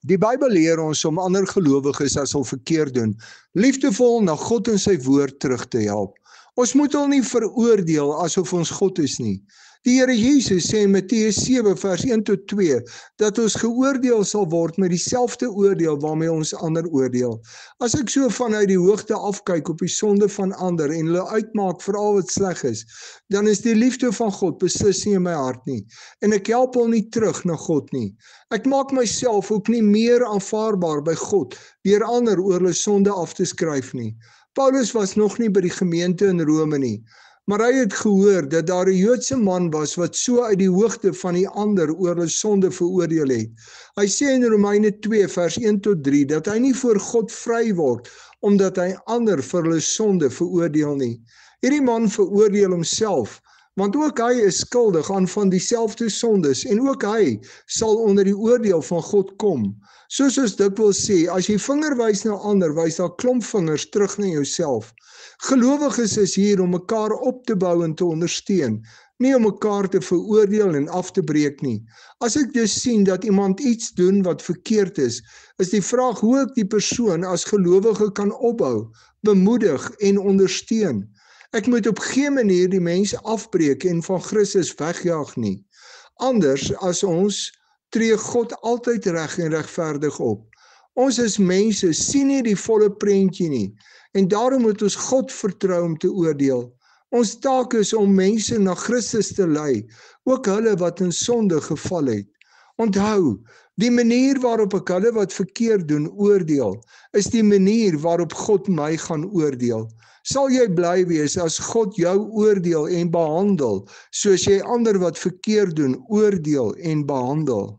Die Bybel leer ons om ander gelowiges as hulle verkeerd doen, liefdevol na God en sy woord terug te help. Ons moet hulle nie veroordeel asof ons God is nie. Die Here Jesus sê in Matteus 7 vers 1 tot 2 dat ons geoordeel sal word met dieselfde oordeel waarmee ons ander oordeel. As ek so vanuit die hoogte afkyk op die sonde van ander en hulle uitmaak vir al wat sleg is, dan is die liefde van God beslis nie in my hart nie en ek help hulle nie terug na God nie. Ek maak myself ook nie meer aanvaarbaar by God deur ander oor hulle sonde af te skryf nie. Paulus was nog nie by die gemeente in Rome nie, maar hy het gehoor dat daar 'n Joodse man was wat so uit die hoogte van die ander oor hulle sonde veroordeel het. Hy sê in Romeine 2 vers 1 tot 3 dat hy nie voor God vry word omdat hy ander vir hulle sonde veroordeel nie. Hierdie man veroordeel homself, want ook hy is skuldig aan van dieselfde sondes en ook hy sal onder die oordeel van God kom. Soos ons dikwels sê, as jy vinger wys na ander, wys daar klomp vingers terug na jouself. Gelowiges is hier om mekaar op te bou en te ondersteun, nie om mekaar te veroordeel en af te breek nie. As ek dus sien dat iemand iets doen wat verkeerd is die vraag hoe ek die persoon as gelowige kan opbou, bemoedig en ondersteun. Ek moet op geen manier die mens afbreek en van Christus wegjaag nie. Anders as ons tree God altyd reg en regverdig op. Ons as mense sien nie die volle prentjie nie en daarom moet ons God vertrou om te oordeel. Ons taak is om mense na Christus te lei, ook hulle wat in sonde geval het. Onthou, die manier waarop ek hulle wat verkeerd doen oordeel, is die manier waarop God my gaan oordeel. Sal jy bly wees as God jou oordeel en behandel, soos jy ander wat verkeerd doen oordeel en behandel?